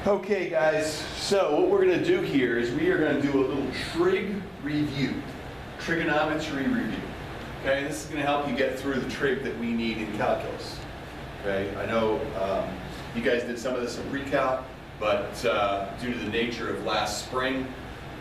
Okay guys, so what we're going to do here is we are going to do a little trig review, trigonometry review. Okay, this is going to help you get through the trig that we need in calculus. Okay, I know you guys did some of this in pre-calc, but due to the nature of last spring,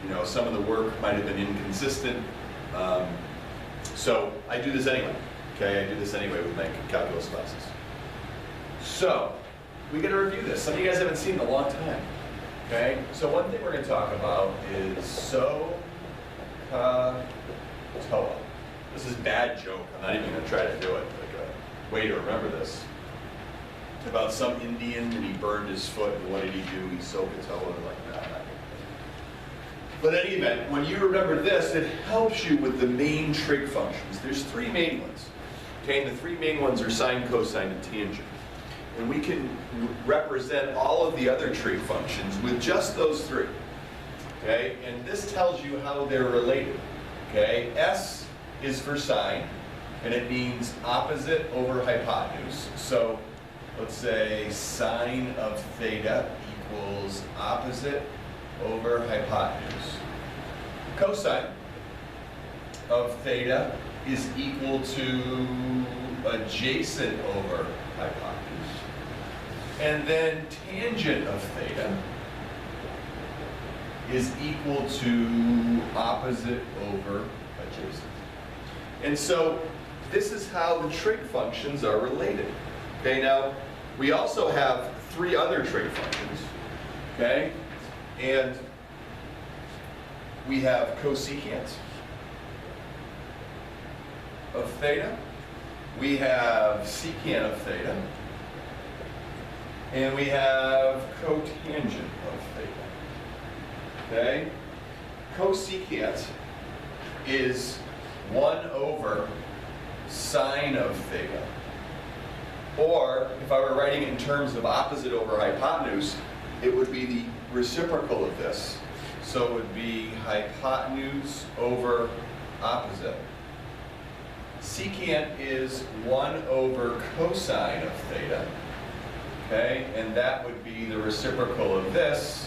you know, some of the work might have been inconsistent. So I do this anyway. Okay, I do this anyway with my calculus classes. So we got to review this. Some of you guys haven't seen it in a long time. Okay, so one thing we're going to talk about is SOHCAHTOA. This is a bad joke. I'm not even going to try to do it. Like a way to remember this. It's about some Indian and he burned his foot, and what did he do? He SOHCAHTOA like that. But in any event, when you remember this, it helps you with the main trig functions. There's three main ones. Okay, and the three main ones are sine, cosine, and tangent. And we can represent all of the other trig functions with just those three. Okay, and this tells you how they're related. Okay, S is for sine, and it means opposite over hypotenuse. So let's say sine of theta equals opposite over hypotenuse. Cosine of theta is equal to adjacent over hypotenuse. And then tangent of theta is equal to opposite over adjacent. And so this is how the trig functions are related. Okay, now we also have three other trig functions. Okay, and we have cosecant of theta, we have secant of theta, and we have cotangent of theta. Okay? Cosecant is 1 over sine of theta. Or, if I were writing in terms of opposite over hypotenuse, it would be the reciprocal of this. So it would be hypotenuse over opposite. Secant is 1 over cosine of theta. Okay, and that would be the reciprocal of this,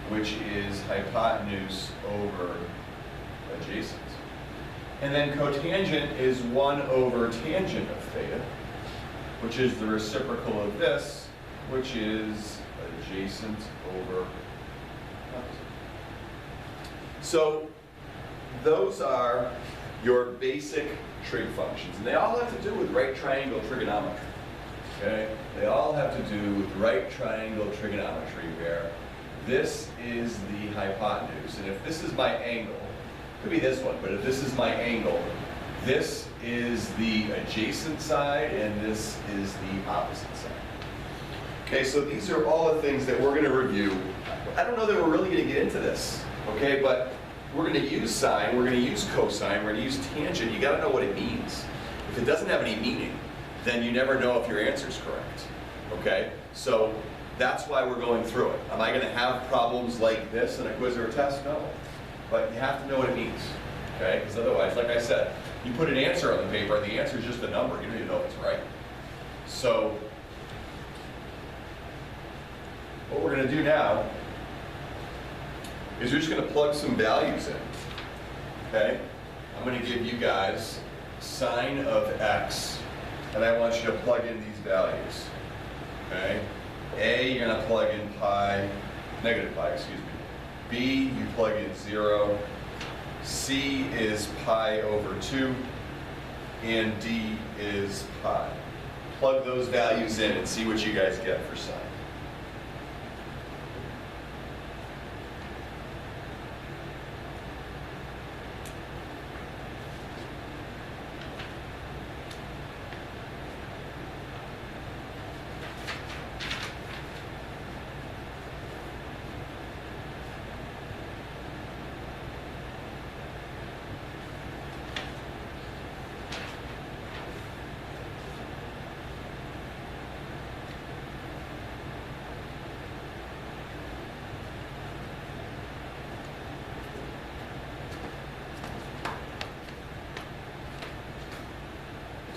which is hypotenuse over adjacent. And then cotangent is 1 over tangent of theta, which is the reciprocal of this, which is adjacent over opposite. So those are your basic trig functions, and they all have to do with right triangle trigonometry. Okay? They all have to do with right triangle trigonometry, where this is the hypotenuse, and if this is my angle, it could be this one, but if this is my angle, this is the adjacent side, and this is the opposite side. Okay, so these are all the things that we're going to review. I don't know that we're really going to get into this, okay, but we're going to use sine, we're going to use cosine, we're going to use tangent. You got to know what it means. If it doesn't have any meaning, then you never know if your answer is correct. Okay? So that's why we're going through it. Am I going to have problems like this in a quiz or a test? No. But you have to know what it means. Okay? Because otherwise, like I said, you put an answer on the paper and the answer is just a number. You don't even know if it's right. So what we're going to do now is we're just going to plug some values in. Okay? I'm going to give you guys sine of x, and I want you to plug in these values. Okay? A, you're going to plug in pi, negative pi, excuse me. B, you plug in 0. C is pi over 2. And D is pi. Plug those values in and see what you guys get for sine.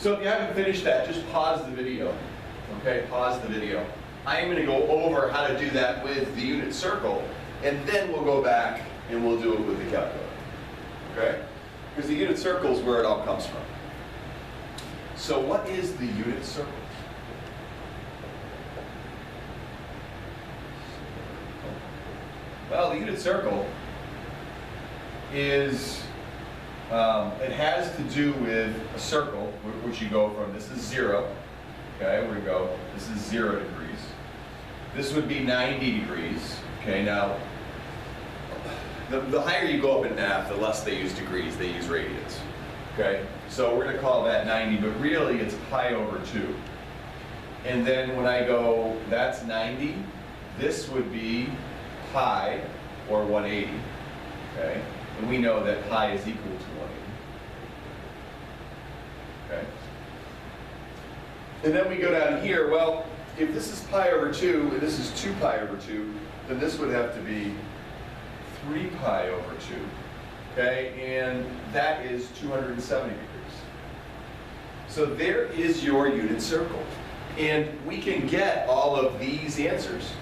So if you haven't finished that, just pause the video. Okay, pause the video. I am going to go over how to do that with the unit circle, and then we'll go back and we'll do it with the calculator. Okay? Because the unit circle is where it all comes from. So what is the unit circle? Well, the unit circle is, it has to do with a circle, which you go from, this is 0, okay, we go, this is 0 degrees. This would be 90 degrees, okay, now, the higher you go up in math, the less they use degrees, they use radians, okay? So we're going to call that 90, but really it's pi over 2. And then when I go, that's 90, this would be pi, or 180, okay? And we know that pi is equal to 180, okay? And then we go down here, well, if this is pi over 2, and this is 2 pi over 2, then this would have to be 3 pi over 2, okay? And that is 270 degrees. So there is your unit circle. And we can get all of these answers,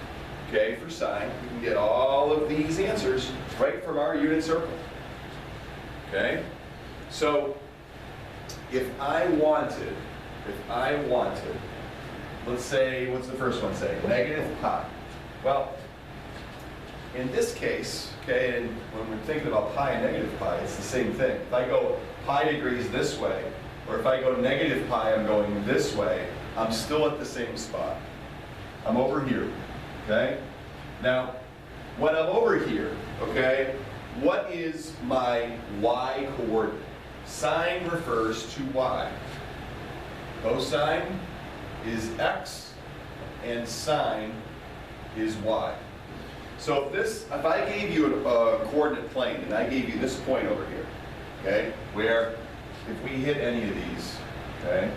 okay, for sine. We can get all of these answers right from our unit circle, okay? So if I wanted, let's say, what's the first one say? Negative pi. Well, in this case, okay, and when we're thinking about pi and negative pi, it's the same thing. If I go pi degrees this way, or if I go negative pi, I'm going this way, I'm still at the same spot. I'm over here, okay? Now, when I'm over here, okay, what is my y coordinate? Sine refers to y. Cosine is x, and sine is y. So if I gave you a coordinate plane, and I gave you this point over here, okay, where if we hit any of these, okay,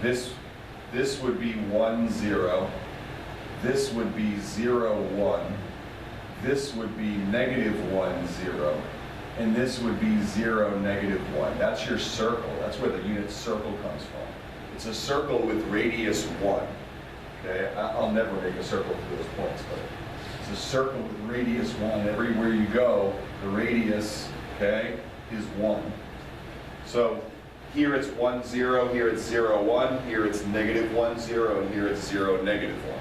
this would be 1, 0, this would be 0, 1, this would be negative 1, 0, and this would be 0, negative 1. That's your circle. That's where the unit circle comes from. It's a circle with radius 1. Okay, I'll never make a circle to those points, but it's a circle with radius 1. Everywhere you go, the radius, okay, is 1. So here it's 1, 0, here it's 0, 1, here it's negative 1, 0, and here it's 0, negative 1.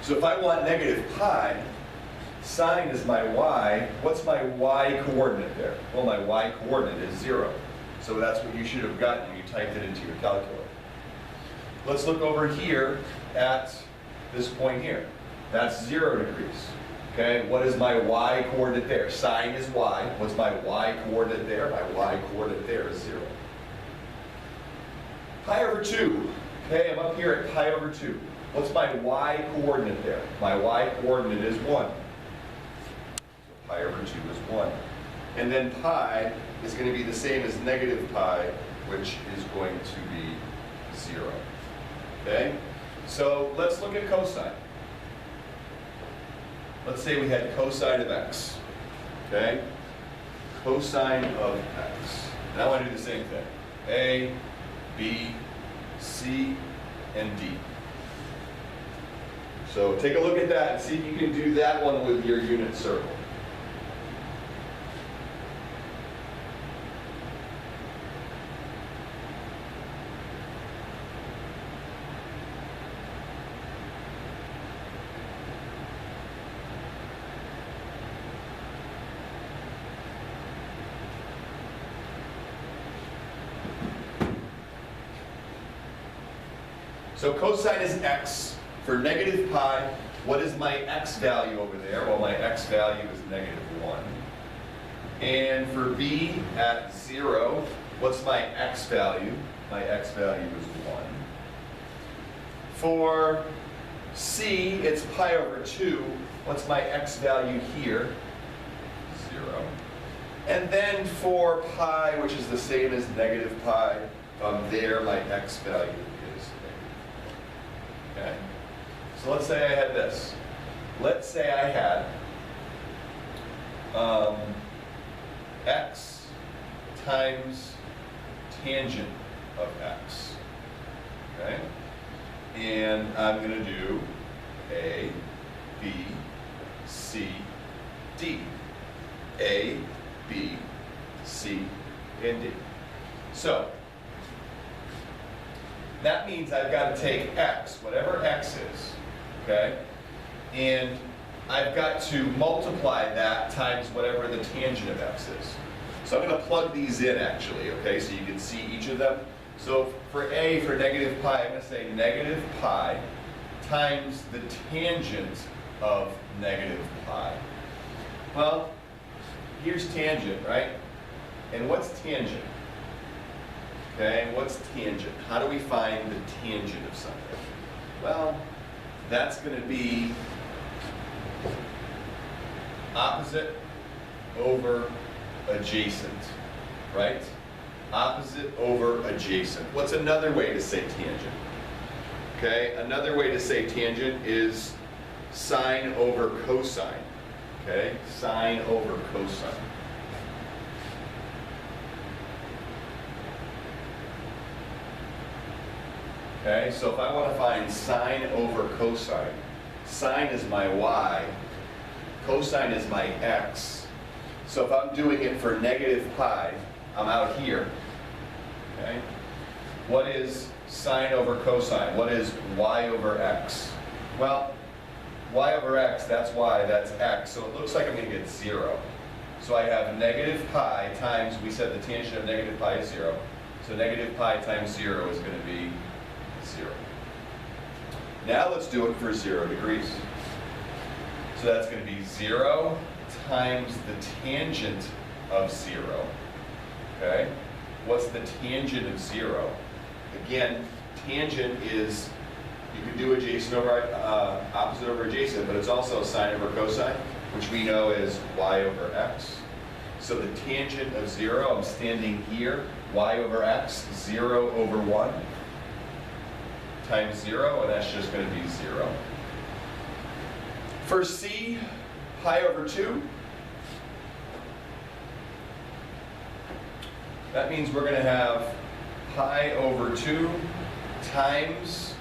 So if I want negative pi, sine is my y. What's my y coordinate there? Well, my y coordinate is 0. So that's what you should have gotten when you typed it into your calculator. Let's look over here at this point here. That's 0 degrees. Okay, what is my y coordinate there? Sine is y. What's my y coordinate there? My y coordinate there is 0. Pi over 2. Okay, I'm up here at pi over 2. What's my y coordinate there? My y coordinate is 1. So pi over 2 is 1. And then pi is going to be the same as negative pi, which is going to be 0. Okay? So let's look at cosine. Let's say we had cosine of x. Okay? Cosine of x. And I want to do the same thing. A, B, C, and D. So take a look at that and see if you can do that one with your unit circle. So cosine is x. For negative pi, what is my x value over there? Well, my x value is negative 1. And for b at 0, what's my x value? My x value is 1. For c, it's pi over 2. What's my x value here? 0. And then for pi, which is the same as negative pi, there my x value is negative. Okay? So let's say I had this. Let's say I had x times tangent of x. Okay? and I'm going to do A, B, C, D. A, B, C, and D. So, that means I've got to take x, whatever x is, okay, and I've got to multiply that times whatever the tangent of x is. So I'm going to plug these in actually, okay, so you can see each of them. So for A, for negative pi, I'm going to say negative pi times the tangent of negative pi. Well, here's tangent, right? And what's tangent? Okay, what's tangent? How do we find the tangent of something? Well, that's going to be opposite over adjacent, right? Opposite over adjacent. What's another way to say tangent? Okay, another way to say tangent is sine over cosine. Okay, sine over cosine. Okay, so if I want to find sine over cosine, sine is my y, cosine is my x. So if I'm doing it for negative pi, I'm out here. Okay, what is sine over cosine? What is y over x? Well, y over x, that's y, that's x, so it looks like I'm going to get 0. So I have negative pi times, we said the tangent of negative pi is 0, so negative pi times 0 is going to be 0. Now let's do it for 0 degrees. So that's going to be 0 times the tangent of 0. Okay? What's the tangent of 0? Again, tangent is, you can do adjacent over, opposite over adjacent, but it's also sine over cosine, which we know is y over x. So the tangent of 0, I'm standing here, y over x, 0 over 1 times 0, and that's just going to be 0. For C, pi over 2, that means we're going to have pi over 2 times,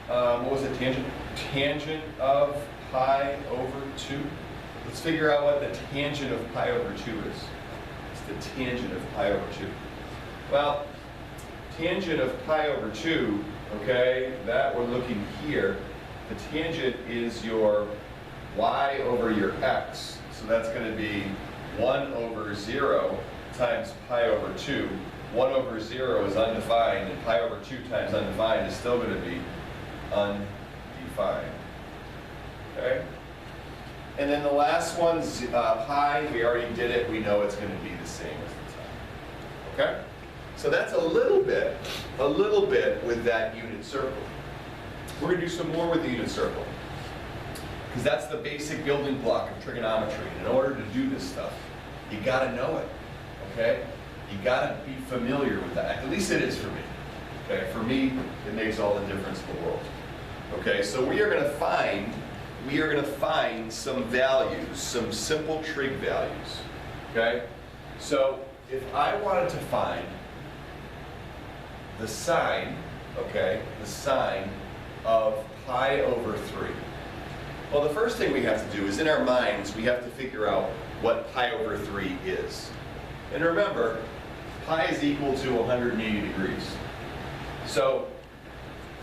what was the tangent? Tangent of pi over 2. Let's figure out what the tangent of pi over 2 is. It's the tangent of pi over 2. Well, tangent of pi over 2, okay, that we're looking here, the tangent is your y over your x. So that's going to be 1 over 0 times pi over 2. 1 over 0 is undefined, and pi over 2 times undefined is still going to be undefined. Okay? And then the last one's pi. We already did it. We know it's going to be the same as the time. Okay? So that's a little bit with that unit circle. We're going to do some more with the unit circle, because that's the basic building block of trigonometry. And in order to do this stuff, you got to know it. Okay? You got to be familiar with that. At least it is for me. Okay? For me, it makes all the difference in the world. Okay? So we are going to find some values, some simple trig values. Okay? So if I wanted to find the sine, okay, the sine of pi over 3. Well, the first thing we have to do is, in our minds, we have to figure out what pi over 3 is. And remember, pi is equal to 180 degrees. So,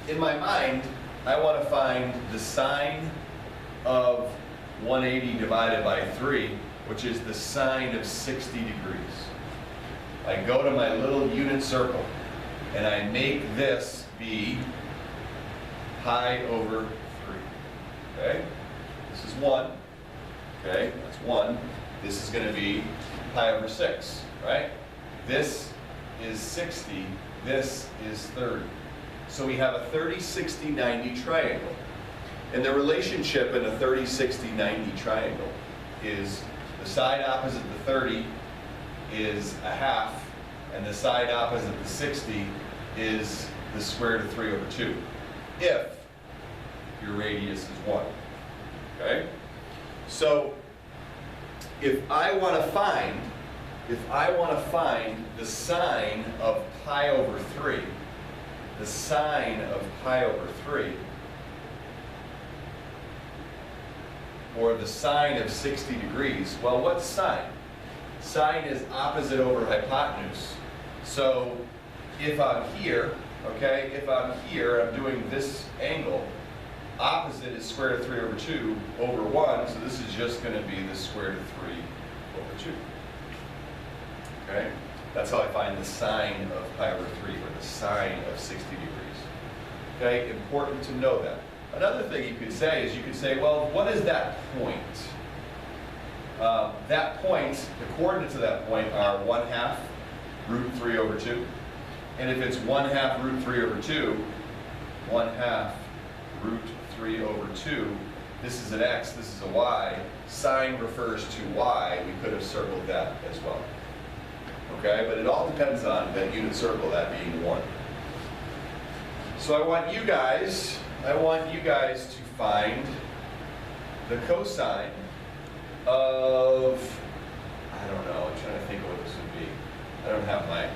in my mind, I want to find the sine of 180 divided by 3, which is the sine of 60 degrees. I go to my little unit circle, and I make this be pi over 3. Okay? This is 1. Okay? That's 1. This is going to be pi over 6. Right? This is 60. This is 30. So we have a 30, 60, 90 triangle. And the relationship in a 30, 60, 90 triangle is the side opposite the 30 is a half, and the side opposite the 60 is the square root of 3 over 2, if your radius is 1. Okay? So if I want to find the sine of pi over 3, the sine of pi over 3, or the sine of 60 degrees, well, what's sine? Sine is opposite over hypotenuse. So if I'm here, okay, if I'm here, I'm doing this angle, opposite is square root of 3 over 2 over 1, so this is just going to be the square root of 3 over 2. Okay? That's how I find the sine of pi over 3, or the sine of 60 degrees. Okay? Important to know that. Another thing you could say is you could say, well, what is that point? That point, the coordinates of that point are 1/2 root 3 over 2. And if it's 1/2 root 3 over 2, 1/2 root 3 over 2, this is an x, this is a y. Sine refers to y. We could have circled that as well. Okay, but it all depends on that unit circle, that being 1. So I want you guys to find the cosine of, I don't know, I'm trying to think of what this would be. I don't have my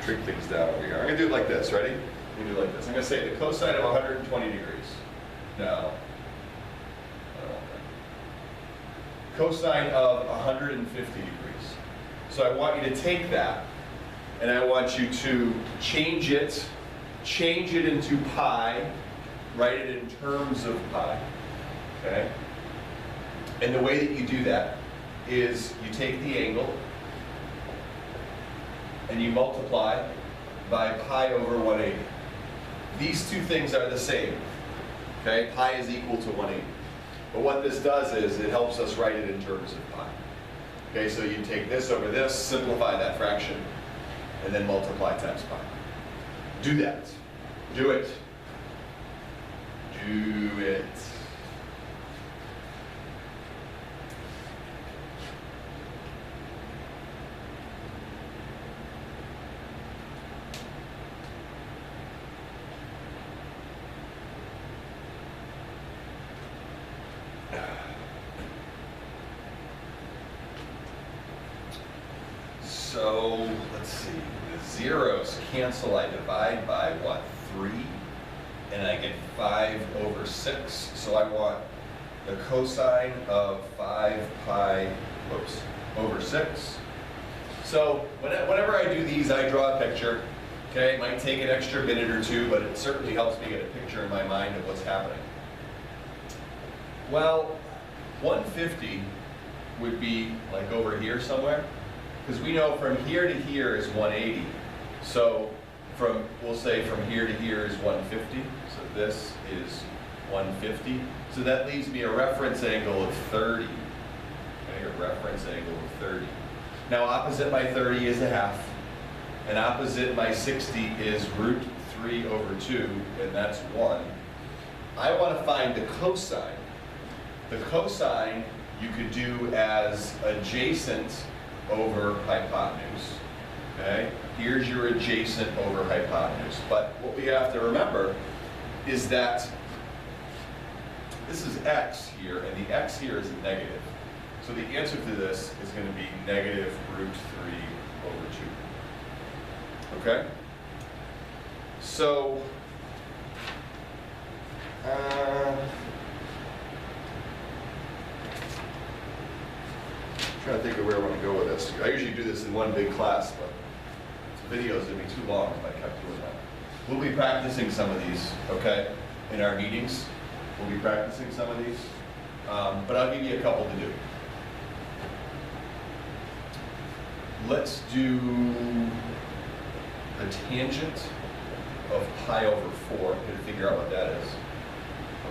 trig things down over here. I'm going to do it like this, ready? I'm going to do it like this. I'm going to say the cosine of 120 degrees. No. I don't want that. Cosine of 150 degrees. So I want you to take that, and I want you to change it into pi, write it in terms of pi, okay? And the way that you do that is you take the angle and you multiply by pi over 180. These two things are the same, okay? Pi is equal to 180. But what this does is it helps us write it in terms of pi. Okay, so you take this over this, simplify that fraction, and then multiply times pi. Do that. Do it. Do it. So, let's see, the zeros cancel, I divide by what, 3? And I get 5 over 6. So I want the cosine of 5 pi, over 6. So whenever I do these, I draw a picture. Okay, it might take an extra minute or two, but it certainly helps me get a picture in my mind of what's happening. Well, 150 would be like over here somewhere. Because we know from here to here is 180. So we'll say from here to here is 150. So this is 150. So that leaves me a reference angle of 30. Okay, a reference angle of 30. Now opposite my 30 is 1/2. And opposite my 60 is root 3 over 2, and that's 1. I want to find the cosine. The cosine you could do as adjacent over hypotenuse, okay? Here's your adjacent over hypotenuse. But what we have to remember is that this is x here, and the x here is negative. So the answer to this is going to be negative root 3 over 2. Okay? So, trying to think of where I want to go with this. I usually do this in one big class, but videos would be too long if I kept doing that. We'll be practicing some of these, okay? In our meetings, we'll be practicing some of these, but I'll give you a couple to do. Let's do the tangent of pi over 4. I'm going to figure out what that is,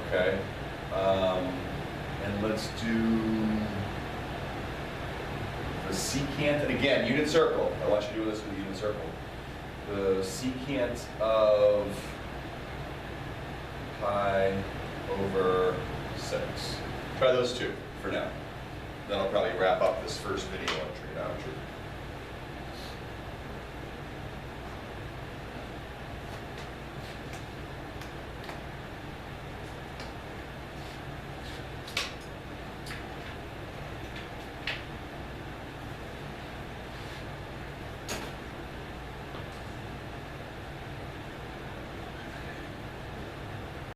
okay? And let's do the secant, and again, unit circle. I want you to do this with unit circle. The secant of pi over 6. Try those two for now. Then I'll probably wrap up this first video on trigonometry.